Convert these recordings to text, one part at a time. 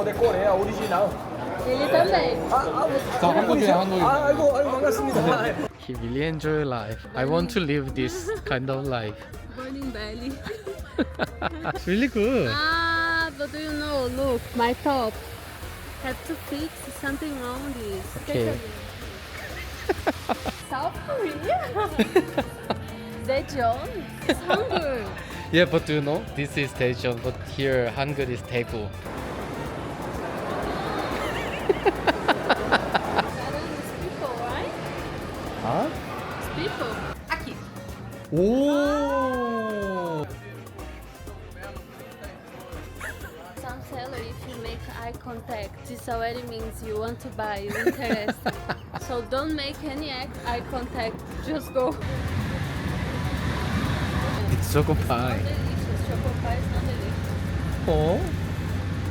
de Coreia, original. Ele também. 자, 한국이에요, 한국인. 아이고 반갑습니다. He really enjoy life. I want to live this kind of life. Burning belly. It's really good. Ah, but do you know? Look, my top. Have to fix something wrong with this. Okay. Take a look. South Korea. Daejeon. Hangul. Yeah, but do you know? This is Daejeon, but here Hangul is Daegu. It's people, right? 아? It's people. Aqui. 오! Some seller, if you make eye contact, this already means you want to buy, you're interested. So don't make any eye contact, just go. It's choco pie. Delicious. Choco pie is not delicious. 어?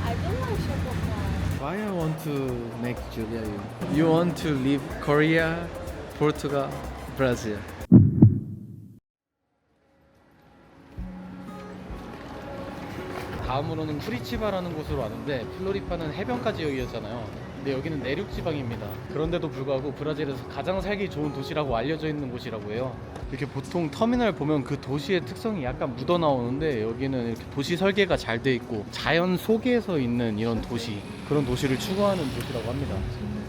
I don't like choco pie. Why I want to make Julia you? You want to leave Korea, Portugal, Brazil. 다음으로는 쿠리치바라는 곳으로 왔는데 플로리파는 해변가 지역이었잖아요. 근데 여기는 내륙 지방입니다. 그런데도 불구하고 브라질에서 가장 살기 좋은 도시라고 알려져 있는 곳이라고 해요. 이렇게 보통 터미널 보면 그 도시의 특성이 약간 묻어 나오는데 여기는 이렇게 도시 설계가 잘 돼 있고 자연 속에서 있는 이런 도시, 그런 도시를 추구하는 도시라고 합니다.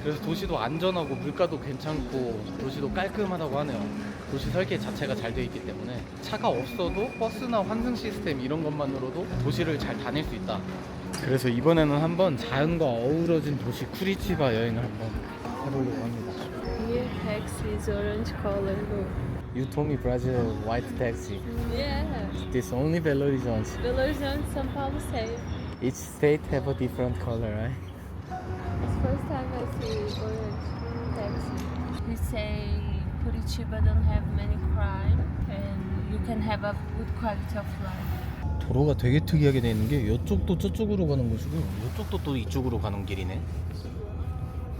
그래서 도시도 안전하고 물가도 괜찮고 도시도 깔끔하다고 하네요. 도시 설계 자체가 잘 되어 있기 때문에 차가 없어도 버스나 환승 시스템 이런 것만으로도 도시를 잘 다닐 수 있다. 그래서 이번에는 한번 자연과 어우러진 도시 쿠리치바 여행을 한번 해보려고 합니다. Here taxi is orange color. Look. You told me Brazil white taxi. Yeah. This only Belo Horizonte. Belo Horizonte, São Paulo same. Each state have a different color, right? It's first time I see orange taxi. He say Curitiba don't have many crime and you can have a good quality of life. 도로가 되게 특이하게 돼 있는 게 이쪽도 저쪽으로 가는 곳이고 이쪽도 또 이쪽으로 가는 길이네.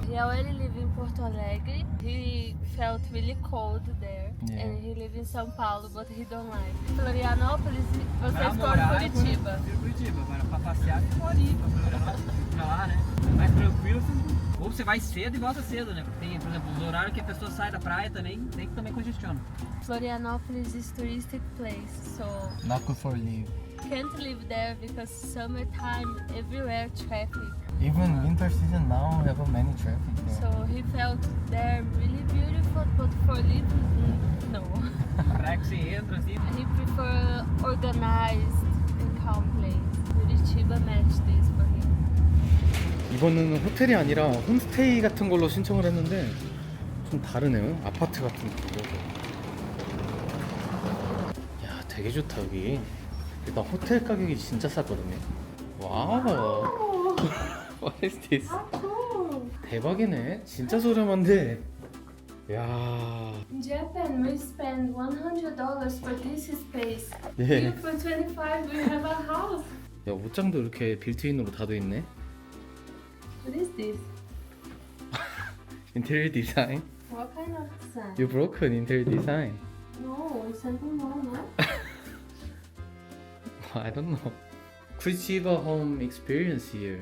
He already lived in Porto Alegre. He felt really cold there. Yeah. And he lived in São Paulo, but he don't like. Florianópolis, você escolhe Curitiba. Curitiba, para passear você pode ir pra lá, né? Mais tranquilo, ou você vai cedo e volta cedo, né? Tem, por exemplo, os horários que a pessoa sai da praia também, tem que também congestiona. Florianópolis is touristic place, so Not good for live. can't live there because summertime everywhere traffic. Even winter season now have a many traffic. So he felt there really beautiful, but for living, no. Praia que você entra assim. He prefer organized and calm place. Curitiba match this for him. 이번에는 호텔이 아니라 홈스테이 같은 걸로 신청을 했는데 좀 다르네요. 아파트 같은 느낌이고. 야, 되게 좋다 여기. 일단 호텔 가격이 진짜 싸거든요. 와우. What is this? 대박이네. 진짜 저렴한데. 야. In Japan, we spend $100 for this space. 예. Here for 25, we have a house. 야, 옷장도 이렇게 빌트인으로 다 돼 있네. What is this? 인테리어 디자인. What kind of design? You broken interior design. No, something wrong, no? I don't know. Curitiba home experience here.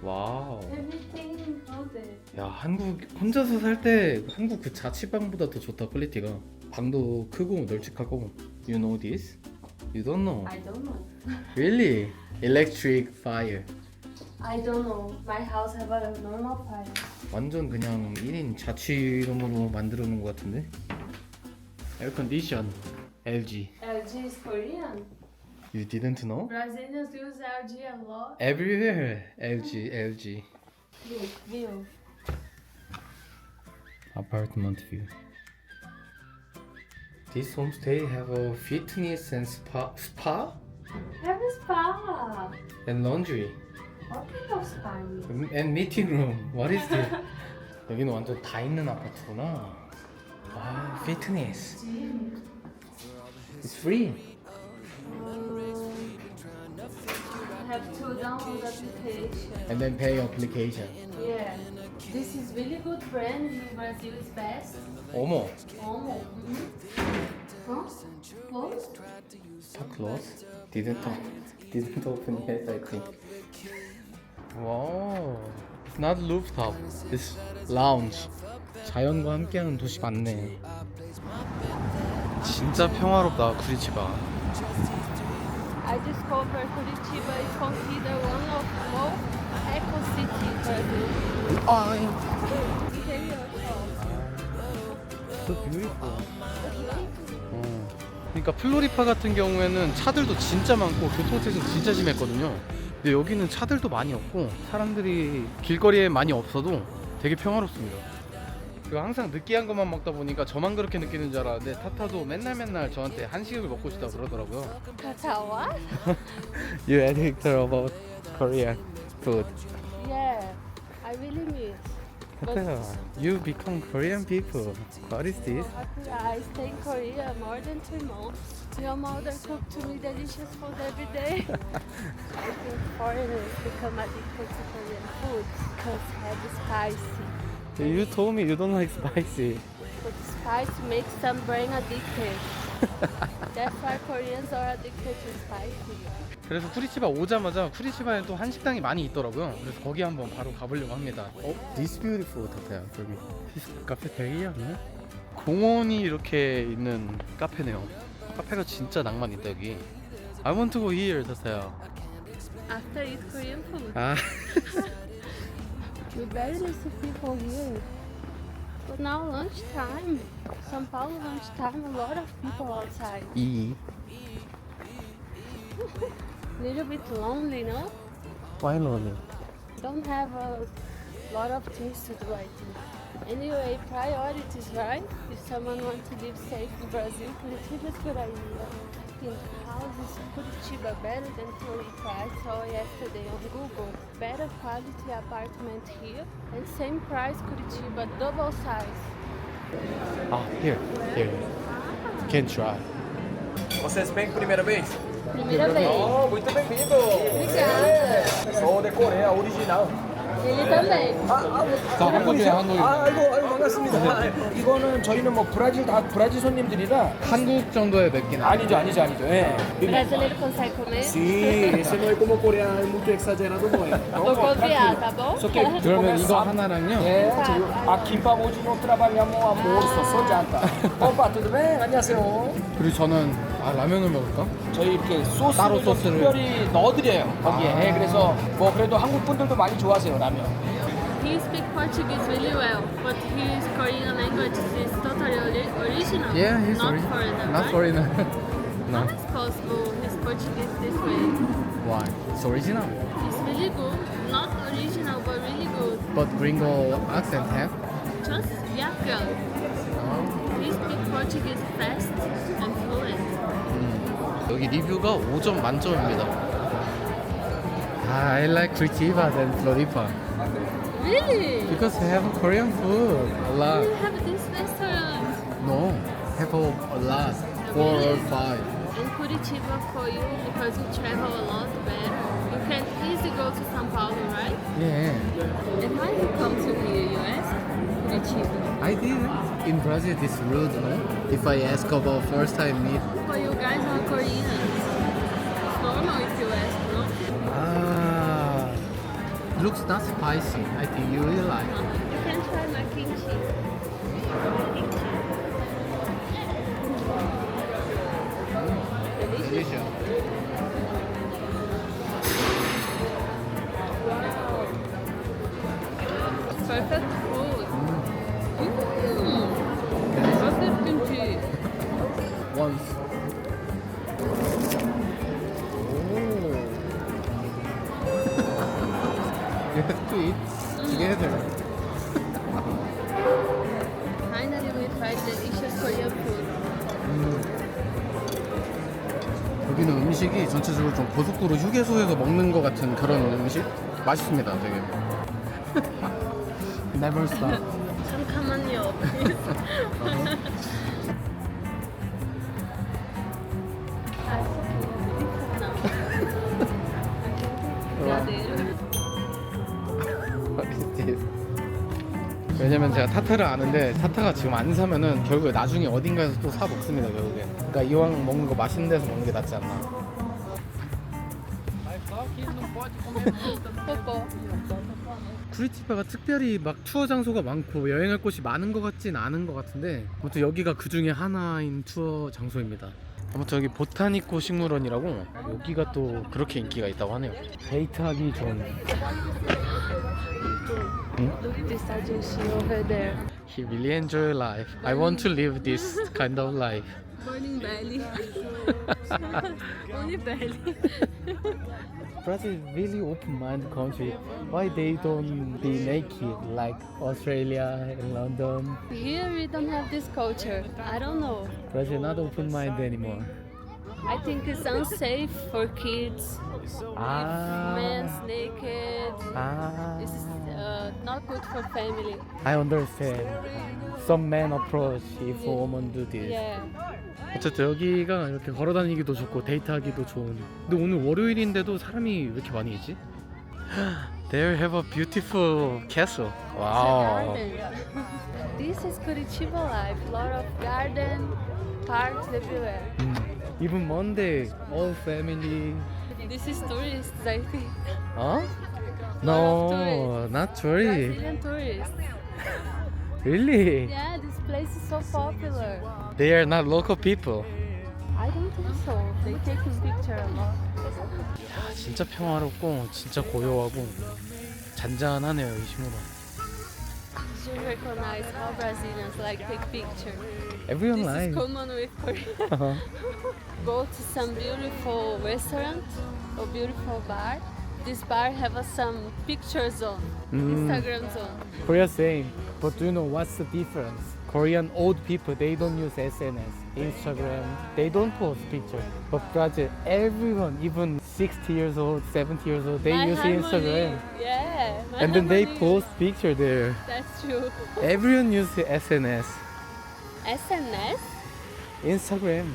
와우. Everything included. 야, 한국 혼자서 살 때 한국 그 자취방보다 더 좋다 퀄리티가. 방도 크고 널찍하고. You know this? You don't know. I don't know. Really? Electric fire. I don't know. My house have a normal fire. 완전 그냥 1인 자취용으로 만들어 놓은 것 같은데. Air condition. LG. LG is Korean. You didn't know? Brazilians use LG a lot. Everywhere LG. Look, view. Apartment view. This homestay have a fitness and spa Have a spa. and laundry What kind of spa is it? and meeting room. What is this? 여기는 완전 다 있는 아파트구나. 아, fitness. Gym. It's free. You have to download the application. And then pay application. Yeah. This is really good brand in Brazil is best. 어머, Oh. Huh? Close? Spa close? Didn't open yet, I think. 와우. It's not rooftop. It's lounge. 자연과 함께하는 도시 맞네. 진짜 평화롭다 쿠리치바. I discovered Curitiba is considered one of most eco cities Brazil. So beautiful. 그러니까 플로리파 같은 경우에는 차들도 진짜 많고 교통체증 진짜 심했거든요. 근데 여기는 차들도 많이 없고 사람들이 길거리에 많이 없어도 되게 평화롭습니다. 그리고 항상 느끼한 것만 먹다 보니까 저만 그렇게 느끼는 줄 알았는데 타타도 맨날 저한테 한식을 먹고 싶다고 그러더라고요. Tatawa? You addicted about Korean food. Yeah, I really miss. 타타, you become Korean people. What is this? I stay in Korea more than 3 months. Your mother cooked to me delicious food every day. I think foreigners become addicted to Korean food because it's spicy. You told me you don't like spicy. But spice makes some brain addicted. That's why Koreans are addicted to spicy. 그래서 쿠리치바 오자마자 쿠리치바에 또 한식당이 많이 있더라고요. 그래서 거기 한번 바로 가보려고 합니다. This beautiful 타타야. 저기 카페테리아 아니야? 공원이 이렇게 있는 카페네요. 카페가 진짜 낭만 있다 여기. I want to go here 타타야. After eat Korean food. 아. We barely see people here. But now lunchtime. São Paulo lunchtime, a lot of people outside. 이. Little bit lonely, no? Why lonely? Don't have a lot of things to do, I think. Anyway, priorities, right? If someone wants to live safe in Brazil, Curitiba is a good idea. In houses, Curitiba better than Floripa. I saw yesterday on Google. Better quality apartment here and same price Curitiba, double size. Ah, here. Can try. Vocês vêm primeira vez? Primeira vez. Oh, muito bem-vindo! Obrigada. Sou de Coreia, original. Ele também. 자, 한국이야, 한국인. 아이고 반갑습니다. 이거는 저희는 뭐 브라질 손님들이라 한국 정도의 맵기는 아니죠. 예. Brasileiro consegue comer? Sim, esse não é como coreano, é muito exagerado não é. Vou copiar, tá bom? Só que 그러면 이거 하나랑요. 예, a 김밥 hoje não trabalhamos almoço, só janta. Opa, tudo bem? 안녕하세요. 그리고 저는 라면을 먹을까? 저희 이렇게 소스를 따로 좀 소스를. 특별히 넣어드려요 거기에. 아. 그래서 뭐 그래도 한국 분들도 많이 좋아하세요 라면. He speaks Portuguese really well, but his Korean language is totally original. Yeah, he's not original. foreigner. Not right? foreigner. How No. is possible his Portuguese this way? Why? It's original. It's really good. Not original, but really good. But gringo accent have. Just 약간. He speaks Portuguese fast and fluent. 여기 리뷰가 5점 만점입니다. I like Curitiba than Floripa Really? because they have Korean food a lot. We have this restaurant. No, have a lot. 4 or 5. In Curitiba for you because you travel a lot better. You can easily go to São Paulo, right? Yeah, And why you come to here, you ask? Curitiba. I did. In Brazil, it's rude, no? If I ask about first time meet. But you guys are Koreans. It's normal if you ask, no? Ah, looks not spicy. I think you really like. You can try my kimchi. Delicious. Perfect food. Perfect kimchi. Once. You have to eat together. Finally we tried delicious Korean food. 여기는 음식이 전체적으로 좀 고속도로 휴게소에서 먹는 것 같은 그런 음식? 맛있습니다, 되게. Never stop. 잠깐만요, please. What is this? 왜냐면 제가 타타를 아는데 타타가 지금 안 사면은 결국에 나중에 어딘가에서 또 사 먹습니다, 결국에. 그러니까 이왕 먹는 거 맛있는 데서 먹는 게 낫지 않나. Popô. 쿠리티바가 특별히 막 투어 장소가 많고 여행할 곳이 많은 것 같진 않은 것 같은데 아무튼 여기가 그 중에 하나인 투어 장소입니다. 아무튼 여기 보타니코 식물원이라고 여기가 또 그렇게 인기가 있다고 하네요. 데이트하기 좋은. Look at this agency over there. He really enjoy life. I want to live this kind of life. Burning belly. Only belly. Brazil is really open-minded country. Why they don't be naked like Australia and London? Here we don't have this culture. I don't know. Brazil not open-minded anymore. I think it's unsafe for kids. Ah. Men's naked. Ah. This is not good for family. I understand. Some men approach if a woman do this. Yeah. 어쨌든 여기가 이렇게 걸어다니기도 좋고 데이트하기도 좋은. 근데 오늘 월요일인데도 사람이 왜 이렇게 많이 있지? There have a beautiful castle. It's a Wow. garden. This is Curitiba life. Lot of garden, parks everywhere. Even Monday, all family. This is tourists, I think. Huh? Lot of No, tourists. not tourist. Brazilian tourists. Really? Yeah, this place is so popular. They are not local people. I don't think so. They taking picture a lot. 야, 진짜 평화롭고 진짜 고요하고 잔잔하네요 이 식물원. You should recognize how Brazilians like take picture. Everyone This likes. is common with Korea. Go to some beautiful restaurant or beautiful bar. This bar have some picture zone, Instagram zone. Korea same. But do you know what's the difference? Korean old people they don't use SNS, Instagram. They don't post picture. But Brazil, everyone, even 60 years old, 70 years old, they My use harmony. Instagram. Yeah. My And then they harmony. post picture there. That's true. Everyone uses SNS, SNS? Instagram.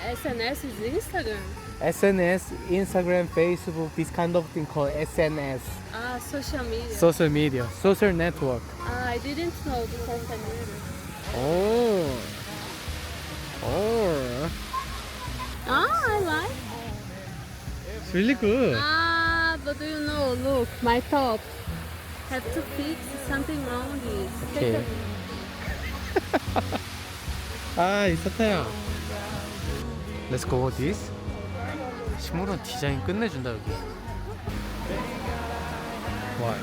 SNS is Instagram. SNS, Instagram, Facebook, this kind of thing called SNS. Ah, social media. Social media, social network. Ah, I didn't know this SNS. Oh. Oh. Ah, I like. It's really good. Ah, but do you know, look, my top. Have to fix something wrong with this. Okay. 아, 이사타야. Let's go with this. 식물원 디자인 끝내준다 여기. 와.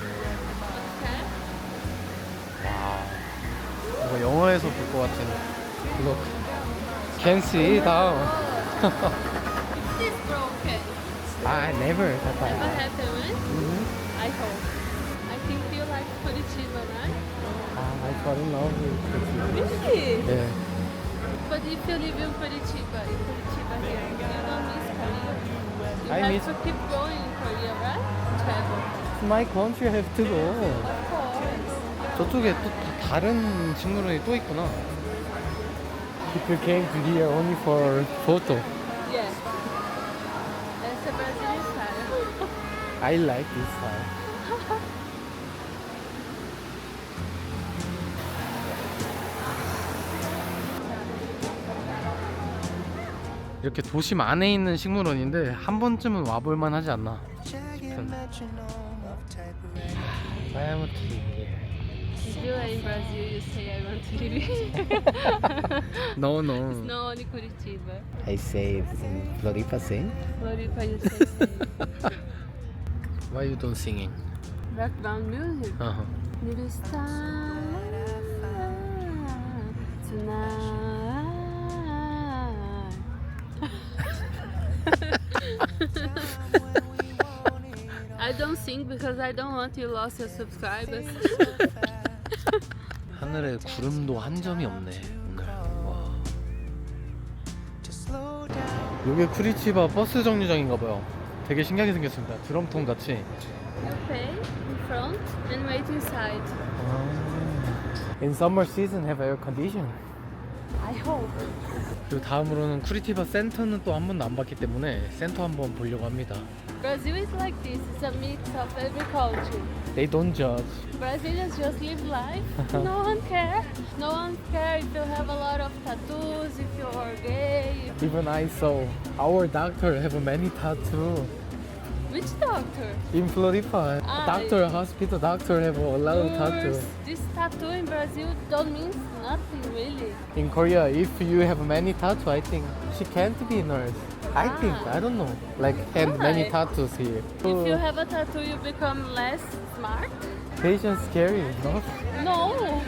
와우. 이거 영화에서 볼 것 같은. 이거 can see down. This is broken. I never. Never 사타야. happened. I hope. I think you like Curitiba, right? I fall in love with it. Really? Yeah. But if you live in Curitiba here, you don't miss Korea. You I have miss- to keep going in Korea, right? Travel. My country have to go. Of course. 저쪽에 또 다른 식물원이 또 있구나. People came to here only for photo. Yeah. That's a Brazilian style. I like this style. 이렇게 도심 안에 있는 식물원인데 한 번쯤은 와볼만 하지 않나 싶은. 아무튼 If you are in Brazil, you say I want to live here. no. No, only Curitiba. I say Floripa sing. Floripa, you say Why you don't singing? background music. Uh-huh. Little star tonight. I don't sing because I don't want you lost your subscribers. 하늘에 구름도 한 점이 없네 오늘. 와. 이게 쿠리치바 버스 정류장인가 봐요. 되게 신기하게 생겼습니다. 드럼통 같이. You pay in front and wait inside. In summer season have air condition. I hope. 그리고 다음으로는 쿠리티바 센터는 또 한 번도 안 봤기 때문에 센터 한번 보려고 합니다. Brazil is like this. It's a mix of every culture. They don't judge. Brazilians just live life. No one cares. No one cares if you have a lot of tattoos, if you're gay. Even I saw our doctor have many tattoos. Which doctor? In Floripa, Ah, doctor, hospital, doctor have a lot of tattoo. This tattoo in Brazil don't mean nothing really. In Korea, if you have many tattoo, I think she can't be a nurse. I think, I don't know. Like, have many Why? tattoos here. If you have a tattoo, you become less smart? Patient scary, no? No.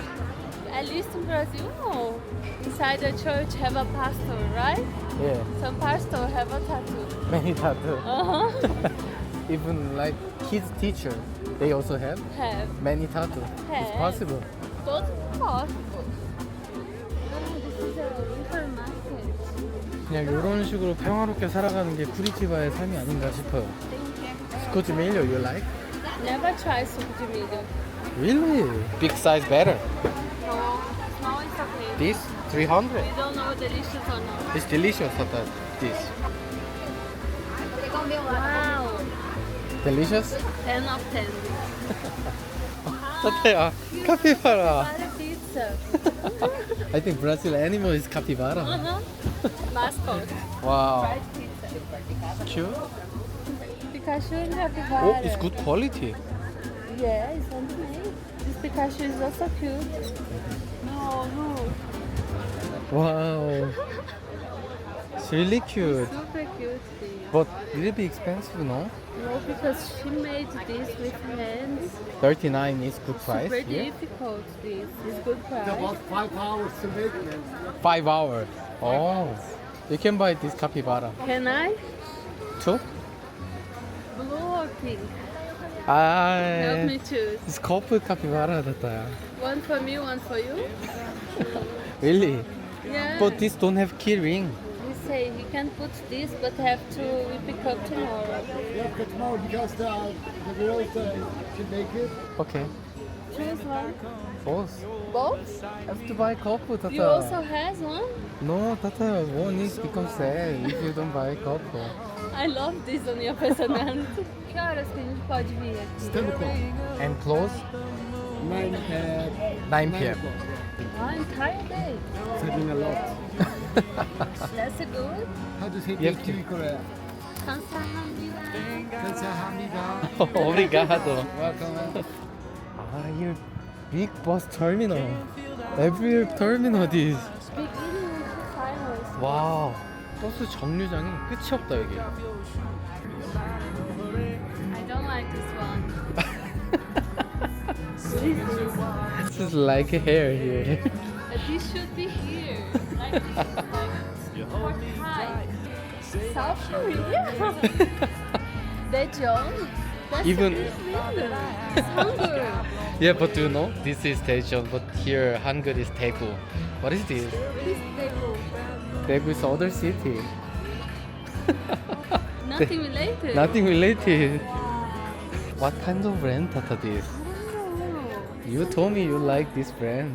At least in Brazil, no. Inside the church have a pastor, right? Yeah, Some pastor have a tattoo. many tattoo. Uh-huh. Even like kids teacher, they also have Have. many tattoo. It's Have. possible. Totally possible. This is a winter market. 그냥 이런 식으로 평화롭게 살아가는 게 쿠리티바의 삶이 아닌가 싶어요. 스코치 밀려, you like? Never try suco de milho. Really? Big size better. No, no, it's okay. This 300. We don't know delicious or not. It's delicious. This Wow, delicious. 10 of 10. 따뜻해요. 카피바라. Para pizza. I think Brazil animal is capybara. Uh-huh. Mascot. Wow. Fried pizza. Cute. Pikachu and capybara. Oh, it's good quality. Yeah, it's handmade. This Pikachu is also cute. No, no. Wow. It's really cute. Super cute. Thing. But a little bit expensive, no? No, because she made this with hands. 39 is good price Super here. difficult. This is good price. About 5 hours to make it. 5 hours. Oh. You can buy this capybara. Can I? Too? Blue or pink? Help 아, me choose. it's couple capybara 같아요. One for me, one for you. Really? Yeah. But this don't have key ring. We say you can put this, but have to we pick up tomorrow. Yeah, but tomorrow because the girls should make it. Okay. Choose one. Both. Both? Have to buy couple, You Tata. also has one? No, Tata, one is become sad if you don't buy couple. I love this on your personality. Que horas que a gente pode vir aqui? Stand up. And close 9 p.m. One entire day. Saving a lot. That's good. How to say You have thank you in Korea? 감사합니다. 감사합니다. Obrigado. Welcome. Ah, here big bus terminal. Every terminal is. Beginning to finals. 와우. 버스 정류장이 끝이 없다 여기. I don't like this one. This is like hair here. This should be here. Like this. Or Thai. South Korea. Daejeon. That's Even- It's Hangul. Yeah, but do you know this is Daejeon, but here Hangul is Daegu. What is this? What is Daegu? Daegu is other city. Nothing related. Nothing related. What kind of brand Tata this? I don't know. You told me you like this brand.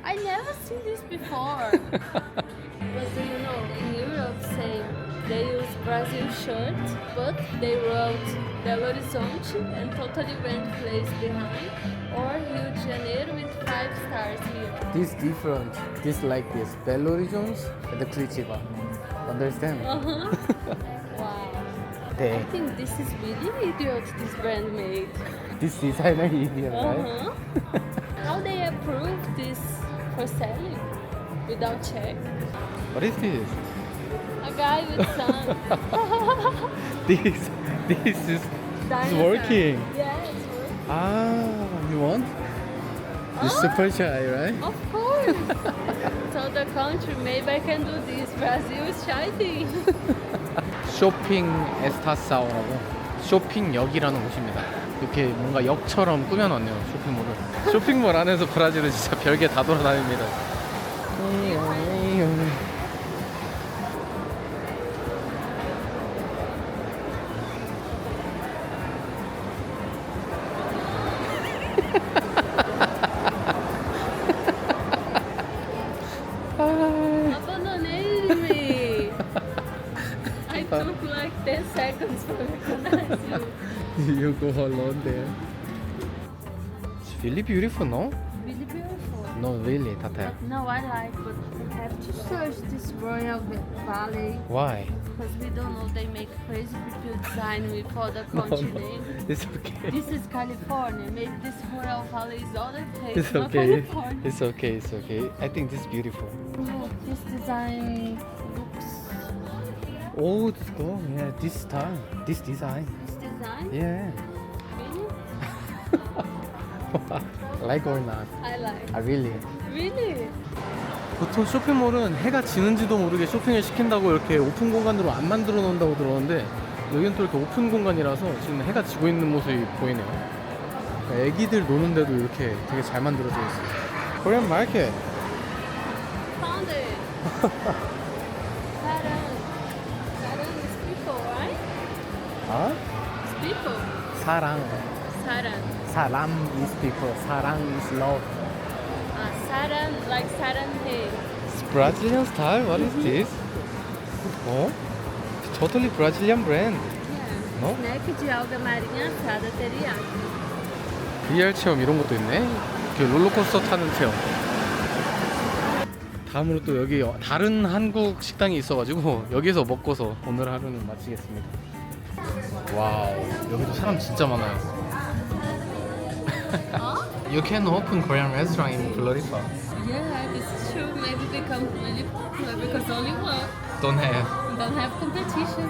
I never seen this before. But do you know, in Europe, same. They use Brazil shirt, but they wrote Belo Horizonte and totally rent place behind, or Rio de Janeiro with 5 stars here. This different. This like this. Belo Horizonte and the Curitiba. Understand? Uh-huh. Wow. I 네. think this is really idiot this brand made. This designer idiot, right? Uh-huh. How they approve this for selling without check? What is this? A guy with sun. This is Dinosaur. working. Yeah, it's working. Ah, you want? You're Oh. super shy, right? Of course. So the country, maybe I can do this. Brazil is shining. 쇼핑 에스타사오라고 쇼핑역이라는 곳입니다. 이렇게 뭔가 역처럼 꾸며놨네요, 쇼핑몰을. 쇼핑몰 안에서 브라질은 진짜 별게 다 돌아다닙니다. Abandonated me. I took like 10 seconds to recognize you. You go alone there. It's really beautiful, no? Really beautiful. No, really, Tata. No, I like, but I have to search this Royal Valley. Why? because we don't know. They make crazy people design with other continents. It's okay. This is California. Maybe this Royal Valley is other place, It's not okay. California. It's okay. It's okay. I think this is beautiful. Oh, this design looks. Oh, let's go. Yeah, this style, this design. This design? Yeah. Really? Like or not? I like. Really. Really? 보통 쇼핑몰은 해가 지는지도 모르게 쇼핑을 시킨다고 이렇게 오픈 공간으로 안 만들어 놓는다고 들었는데 여기는 또 이렇게 오픈 공간이라서 지금 해가 지고 있는 모습이 보이네요. 그러니까 애기들 노는데도 이렇게 되게 잘 만들어져 있어요. Korean market. Found it. Saran. Saran is people, right? 아? It's people. 사랑. Saran. 사람 is people. 사랑 is love. Saran, like Saranhe. It's Brazilian style. What is this? 어? Totally Brazilian brand. Yeah. 어? Snack de alga marinha assada teriyaki. VR 체험 이런 것도 있네. 이렇게 롤러코스터 타는 체험. 다음으로 또 여기 다른 한국 식당이 있어가지고 여기서 먹고서 오늘 하루는 마치겠습니다. 와우, 여기도 사람 진짜 많아요. You can open Korean restaurant in Florida. Yeah, it's true. Maybe become really popular because only one. Don't have. Don't have competition.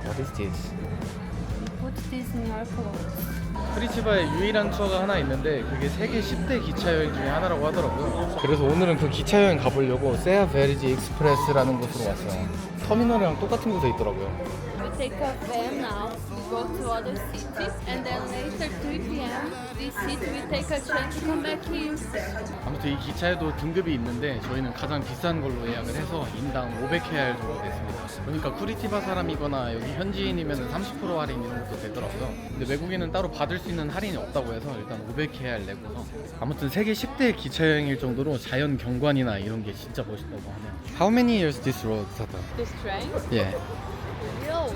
What is this? Put this in your clothes. 프리치바에 유일한 투어가 하나 있는데 그게 세계 10대 기차 여행 중에 하나라고 하더라고요. 그래서 오늘은 그 기차 여행 가보려고 세아 베리지 익스프레스라는 곳으로 왔어요. 터미널이랑 똑같은 곳에 있더라고요. We take a van now to go to other cities, and then later 3 p.m. this city we take a train to come back here. 아무튼 이 기차에도 등급이 있는데 저희는 가장 비싼 걸로 예약을 해서 인당 500KR 정도 됐습니다. 그러니까 쿠리티바 사람이거나 여기 현지인이면 30% 할인 이런 것도 되더라고요. 근데 외국인은 따로 받을 수 있는 할인이 없다고 해서 일단 500KR 내고서 아무튼 세계 10대 기차 여행일 정도로 자연 경관이나 이런 게 진짜 멋있다고 하네요. How many years this road, Tata? This train? Yeah. Yo,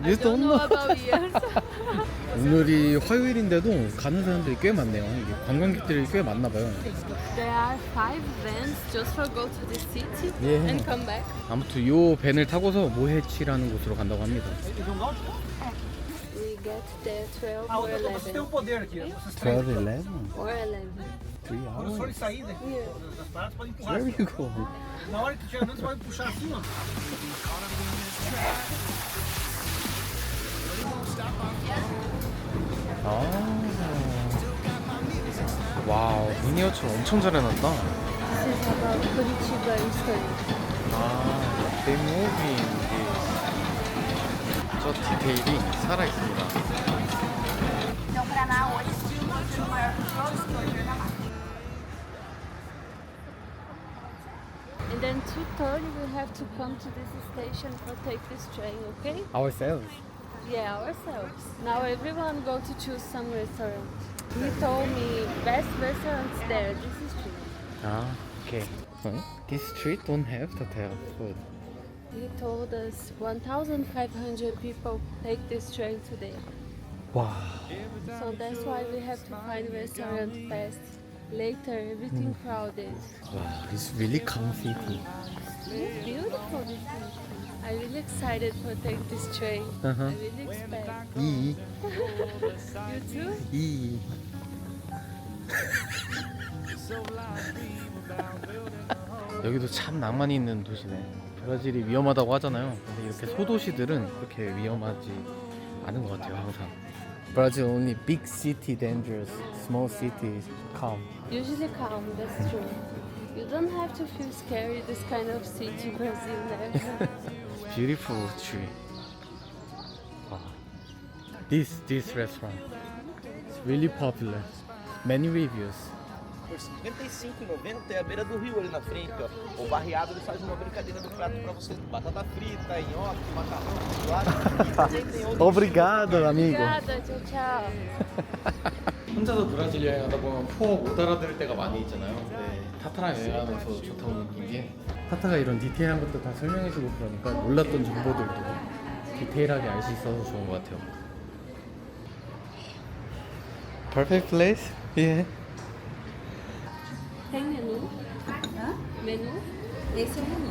You I don't know about years. 오늘이 화요일인데도 가는 사람들이 꽤 많네요. 이게 관광객들이 꽤 많나 봐요. There are 5 vans just for go to the city Yeah. and come back. 아무튼 요 밴을 타고서 모헤치라는 곳으로 간다고 합니다. We get there 12 or 11. poder aqui, ó. 12, 11? Or 11. 3 hours? sair daqui, Yeah. das paradas podem empurrar. Where you go? Na hora que tu chegar, você pode puxar assim, ó. 와우, 미니어처 엄청 잘 해놨다. This is about Curitiba history. they moving this. 저 디테일이 살아있습니다. And then 2:30 we have to come to this station for take this train, okay? Ourselves. Yeah, ourselves. Now everyone go to choose some restaurant. He told me best restaurants there. This is true. Okay. This street don't have hotel food. He told us 1,500 people take this train today. 와. So that's why we have to find restaurant fast. Later, everything crowded. 와, it's really calm city. It's beautiful this city. I'm really excited for take this train. Uh-huh. I really expect. 이. You too? 이. 여기도 참 낭만이 있는 도시네. 브라질이 위험하다고 하잖아요. 근데 이렇게 소도시들은 그렇게 위험하지 않은 것 같아요, 항상. Brazil only big city dangerous, small city calm. Usually calm, that's true. You don't have to feel scary this kind of city, Brazil never. Beautiful tree. Wow. This restaurant is really popular. Many reviews. Por R$ 55,90 é a beira do rio ali na frente, ó. O barreado ele faz uma brincadeira do prato pra você. Batata frita, nhoque, macarrão, chocolate. E também tem outro. Obrigado, amigo. Obrigada, tchau, tchau. 혼자서 브라질 여행하다 보면 포 못 알아들을 때가 많이 있잖아요. 근데 타타랑 여행하면서 좋다고 느낀 게 타타가 이런 디테일한 것도 다 설명해주고 그러니까 몰랐던 정보들도 디테일하게 알 수 있어서 좋은 것 같아요. Perfect place? Yeah. Tem menu? Menu? Esse é o menu.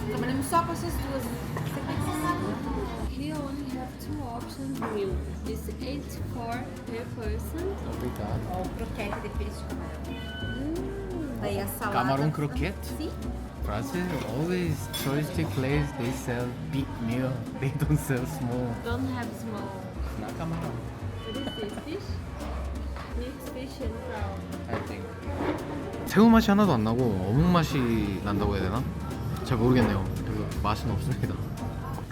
Trabalhamos só com essas duas sequências. Here only have two options meal. It's 84 per person. Obrigado. Ó, o croquete de peixe de camarão. Daí a salada. Camarão croquete? Sim. Brazil always touristic place. They sell big meal. They don't sell small. Don't have small. 나 camarão. What is this fish? Mixed fish and prawn. I think. 새우 맛이 하나도 안 나고 어묵 맛이 난다고 해야 되나? 잘 모르겠네요. 그 맛은 없습니다.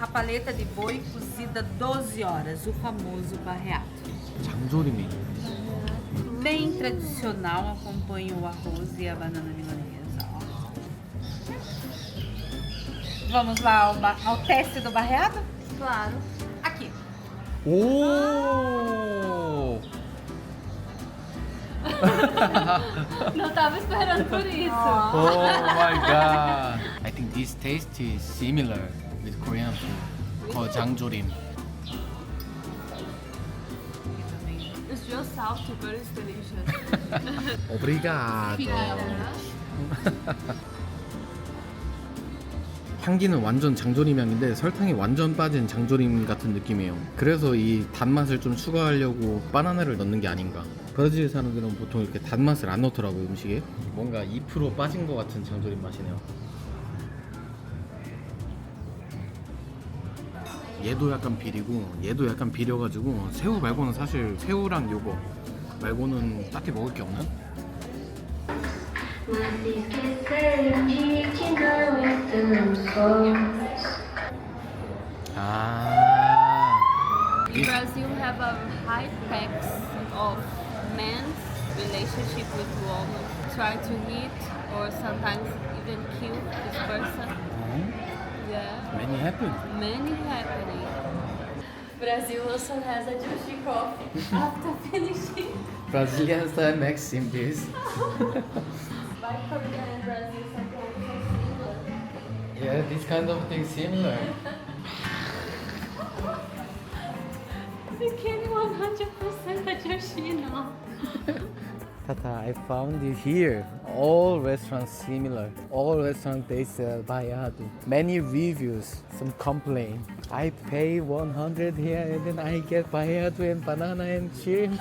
A paleta de boi cozida 12 horas, o famoso barreado. 장조림이. Bem tradicional, acompanha o arroz e a banana milanesa. Ó. Vamos lá ao teste do barreado? Claro. Aqui. 오! Não tava esperando por isso. Oh my god! I think this taste is similar with Korean food called 장조림. It's just salty, but it's delicious. 오브리가도. 향기는 완전 장조림 향인데 설탕이 완전 빠진 장조림 같은 느낌이에요. 그래서 이 단맛을 좀 추가하려고 바나나를 넣는 게 아닌가. 브라질 사람들은 보통 이렇게 단맛을 안 넣더라고요, 음식에. 뭔가 2% 빠진 것 같은 장조림 맛이네요. 얘도 약간 비리고 얘도 약간 비려가지고 새우 말고는 사실 새우랑 요거 말고는 딱히 먹을 게 없는? In Brazil have a high pax of men's relationship with women, try to hit or sometimes even kill this person. Yeah, Many happen. many happening. Brazil also has a juicy coffee after finishing. Brazilians are maxim this. By Korea and Brazil sometimes similar. Yeah, this kind of thing similar. Became 100% a juicy now. Tata, I found it here. All restaurants similar. All restaurants they sell baiado. Many reviews, some complaint. I pay 100 here and then I get baiado and banana and shrimp.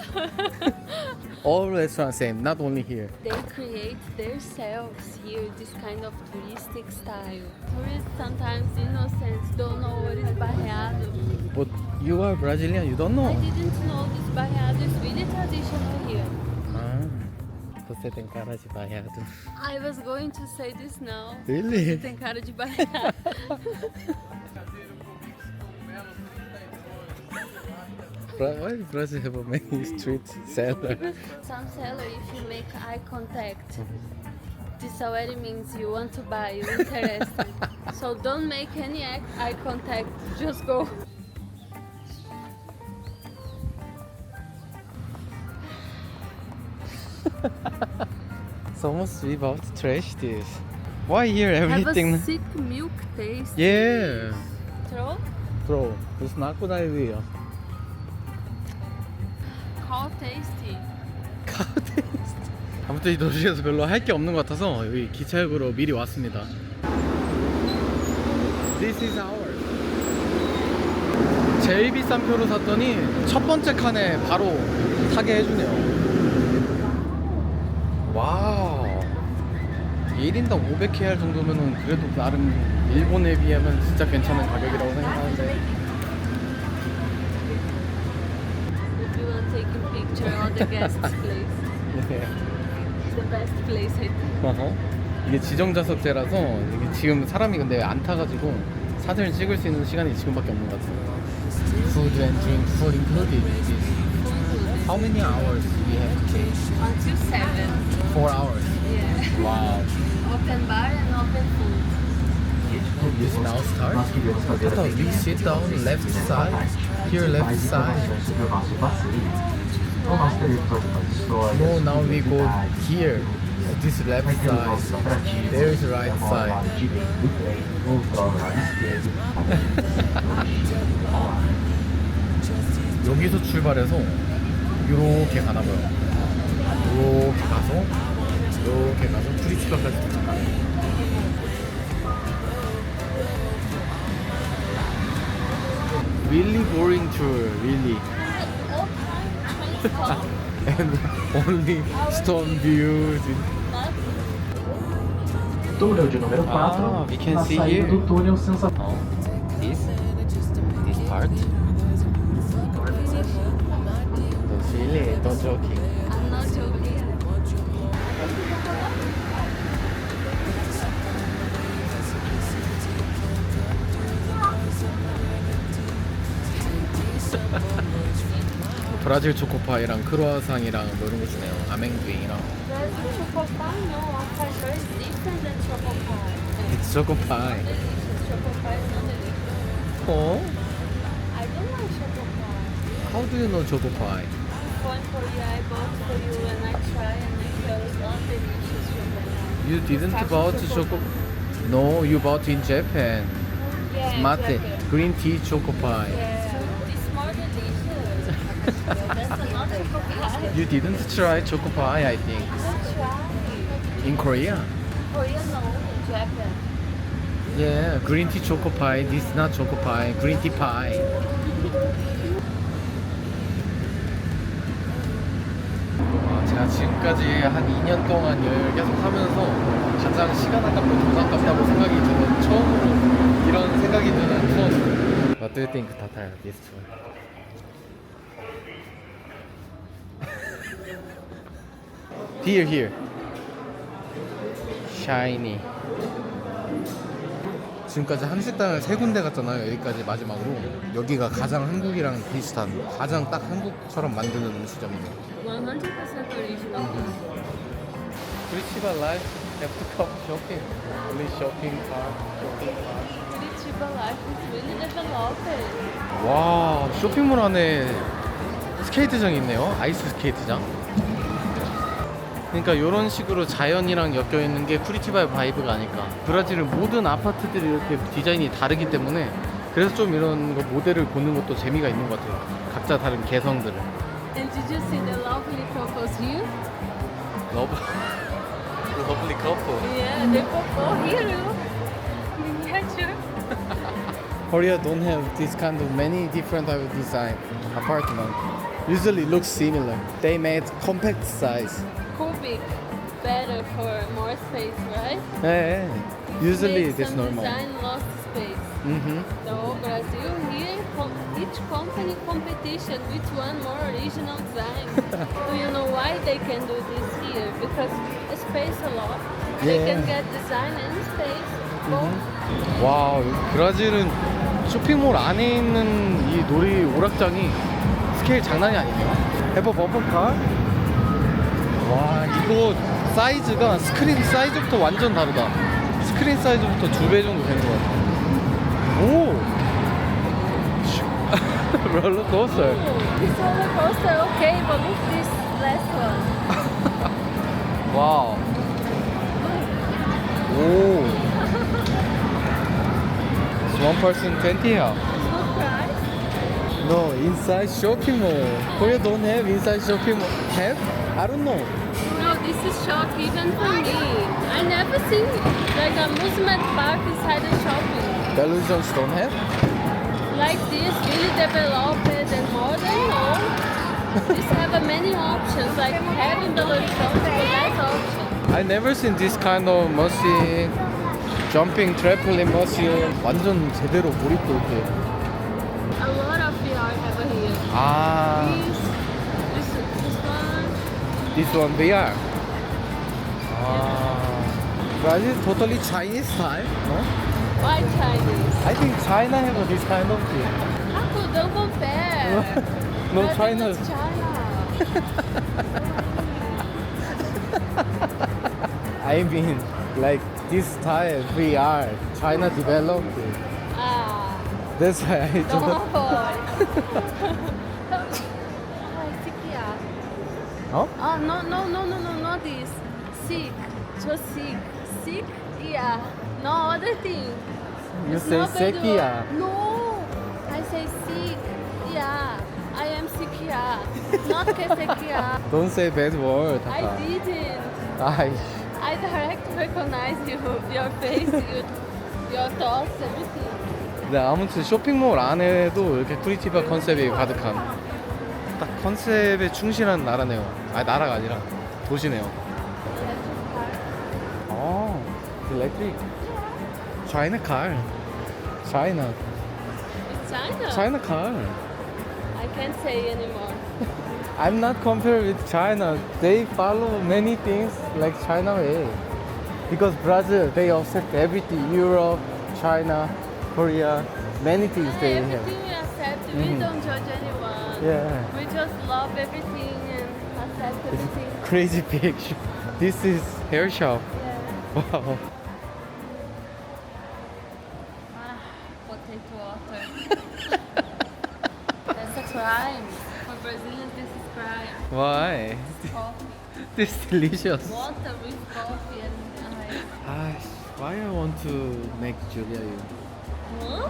All restaurants same, not only here. They create themselves here this kind of touristic style. Tourists sometimes innocent don't know what is barreado. But you are Brazilian, you don't know. I didn't know this barreado is really traditional here. Você tem cara de baiado. I was going to say this now. Really? Tem cara de barreado. Why Brazil have many street seller? Some seller, if you make eye contact, this already means you want to buy, you're interested. So don't make any eye contact, just go. Somos we about to trash this. Why here Have everything? a sick milk taste. Yeah. Throw? Bro, it's not good idea. Call tasty. 아무튼 이 도시에서 별로 할 게 없는 것 같아서 여기 기차역으로 미리 왔습니다. This is ours. 제일 비싼 표로 샀더니 첫 번째 칸에 바로 타게 해주네요. 와우. 1인당 500KR 정도면은 그래도 나름 일본에 비하면 진짜 괜찮은 가격이라고 생각하는데. If you want taking picture on the guest place. The best place I think. 이게 지정좌석제라서 이게 지금 사람이 근데 안 타가지고 사진을 찍을 수 있는 시간이 지금밖에 없는 것 같아요. Food and drink, food included. How many hours do we have to take? Until 7. 4 hours. Yeah. Wow. Open bar and open food. This now start. I thought we sit down left side. Here left side. No, now we go here. This left side. There is right side. 여기서 출발해서 이렇게 가나봐요. 이렇게 가서 이렇게 가서 프리티바까지 도착하네. Really boring tour, really. And only stone views. Túnel de número 4, we can na see saída here. do túnel sensacional. Oh, this part. Don't really, don't joking. I'm not joking. 브라질 초코파이랑 크로아상이랑 뭐 이런 거 주네요. 아맹두잉이랑. Brazil choco pie, no, I'm quite sure it's different than choco pie. It's 초코파이. Delicious. Choco pie is not delicious. 어? I don't like choco pie. How do you know 초코파이? One for you, I bought for you and I try and I feel it's not delicious choco pie. You didn't Pistachio bought choco. No, you bought in Japan. Yeah, Mate, exactly. green tea choco pie. Yeah, it's more delicious. That's another choco pie. You didn't try choco pie, I think. I tried. In Korea? Korea, no, in Japan. Yeah, green tea choco pie. This is not choco pie. Green tea pie. 제가 지금까지 한 2년 동안 여행을 계속 하면서 가장 시간 아깝고 돈 아깝다고 생각이 드는 처음으로 이런 생각이 드는 투어입니다. What do you think, Tatar, this tour? Here. Shiny. 지금까지 한식당을 3군데 갔잖아요. 여기까지 마지막으로. 여기가 가장 한국이랑 비슷한, 가장 딱 한국처럼 만드는 음식점이에요. 100% original. Curitiba life, have to come shopping. Only shopping car. Curitiba life is really developed. 와, 쇼핑몰 안에 스케이트장이 있네요. 아이스 스케이트장. 그러니까 이런 식으로 자연이랑 엮여 있는 게 쿠리티바의 바이브가 아닐까. 브라질은 모든 아파트들이 이렇게 디자인이 다르기 때문에 그래서 좀 이런 거 모델을 보는 것도 재미가 있는 것 같아요. 각자 다른 개성들을. And did you see the lovely couples here? Lovely couple. Yeah, they propose here. Yeah, sure. Korea don't have this kind of many different type of design apartment. Usually looks similar. They made compact size. Cubic, better for more space, right? Yeah. Usually Make this some normal. design lost space. Mm-hmm. So Brazil here, each company competition, which one more original design. Do you know why they can do this here? Because space a lot. They Yeah. can get design and space. Both. 와, 브라질은 쇼핑몰 안에 있는 이 놀이 오락장이 스케일 장난이 아니네요. 해버 버퍼카. 와, 이거 사이즈가 스크린 사이즈부터 완전 다르다. 스크린 사이즈부터 2배 정도 되는 것 같아. 오! 롤러코스터. This roller coaster, okay, but look this last one. 와우. 오. It's one person 20 here. It's not price. No, inside shopping mall. Korea don't have inside shopping mall. Have? I don't know. No, this is shock even for me. I never seen like a amusement park inside a shopping. Delusions don't have? Like this, really developed and modern, no? This have many options, like having the resort, the best option. I never seen this kind of machine. Jumping trampoline machine. 완전 제대로 몰입도 이렇게. A lot of VR have here. 아, This one. this one VR. 아, Brazil is totally Chinese style, no? Why Chinese? I think China have this kind of thing. How could don't compare? No, Brazil China. is China. I mean, like this style VR, China developed it. Ah, That's why I don't don't. avoid. Oh? Oh, no, not this. Sick. Just sick. Sick? Yeah. No other thing. You It's say not bad sequia. word. No. I say sick. Yeah. I am sick. Yeah. Not que sequia. Don't say bad word. I didn't. Ay. recognize you, your face, your thoughts, everything. 네, 아무튼 쇼핑몰 안에도 이렇게 쿠리티바 컨셉이 가득한 딱 컨셉에 충실한 나라네요. 아, 나라가 아니라 도시네요. 어, electric. China car. China. It's China. China car. I can't say anymore. I'm not compared with China. They follow many things like China way. Because Brazil, they accept everything. Europe, China, Korea, many things they have. Everything we accept, we don't judge anyone. Yeah. We just love everything and accept everything. Crazy big. This is hair shop. Yeah. Wow. Potato water. That's a crime. For Brazilians, this is crime. Why? Coffee. This is delicious. Water with coffee and ice. Ah, why I want to make Julia you? Huh?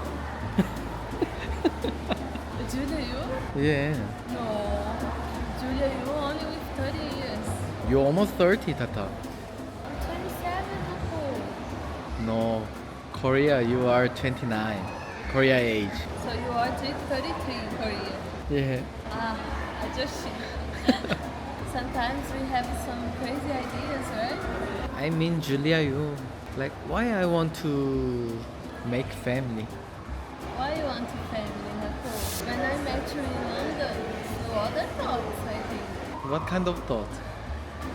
Julia, you? Yeah. No. Julia, you only with 30 years. You're almost 30, Tata. I'm 27, Nico. No. Korea, you are 29. Korea age. So you are 33 in Korea. Yeah. Ah, I just sometimes we have some crazy ideas, right? I mean, Julia, you. Like, why I want to make family? Why you want to family, Nico? When I met you in London, no other thoughts, I think. What kind of thought?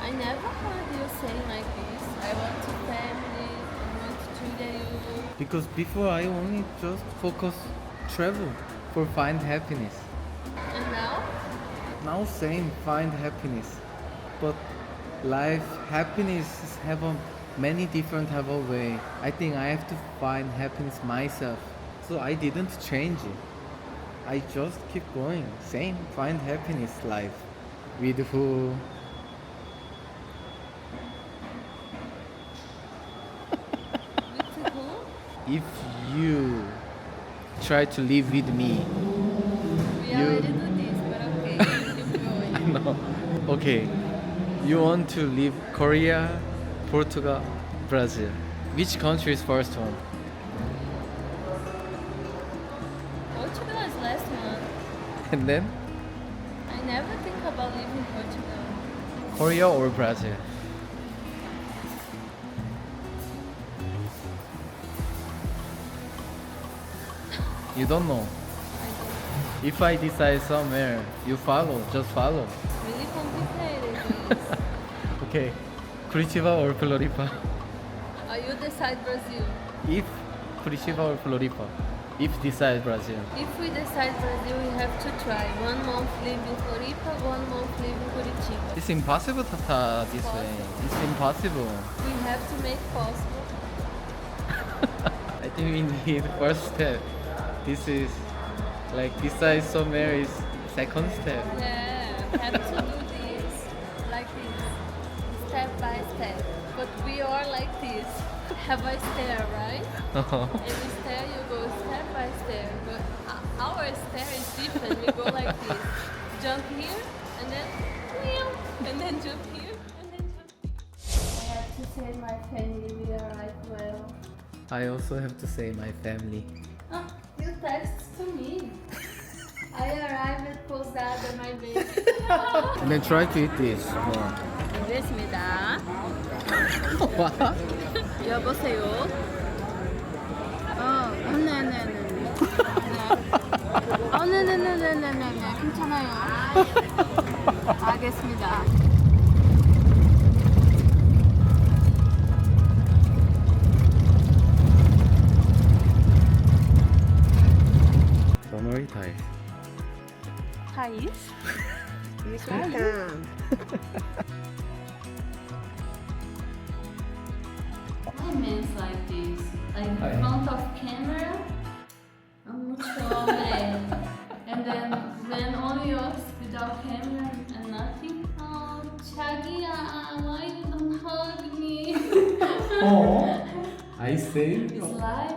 I never heard you saying like this. I want to family, I want to Julia you. Because before I only just focus travel for find happiness. And now? Now same find happiness, but life happiness have a many different type of way. I think I have to find happiness myself. So I didn't change it. I just keep going. Same find happiness life. With who? With who? If you try to live with me. We already do this, but okay, keep going. No. Okay. You want to leave Korea, Portugal, Brazil. Which country is first one? Portugal is last one. And then I never think about leaving Portugal. Korea or Brazil? You don't know. I don't. If I decide somewhere, you follow. Just follow. Really complicated. This. Okay. Curitiba or Floripa? You decide Brazil. If Curitiba or Floripa? If decide Brazil. If we decide Brazil, we have to try. 1 month live in Floripa, 1 month live in Curitiba. It's impossible, Tata, this way. It's impossible. We have to make possible. I think we need first step. This is like decide somewhere is second step. Yeah, we have to do this like this, step by step. But we are like this. Have a stair, right? Every stair you go step by step. But our stair is different. We go like this. Jump here and then and then jump here and then jump here. I have to say my family we arrived well. I also have to say my family. Ah, you text to me. I arrived at Posada, my baby. And then try to eat this more. 됐습니다. What? 여보세요. 네네네. 네네네네네네. 괜찮아요. 알겠습니다. Don't worry, Thai. Thaís? Why men's like this? Like in front of camera, I'm mucho hombre. And then when only us without camera and nothing. Oh, Chagia, why you don't hug me? Oh, I say. It's live.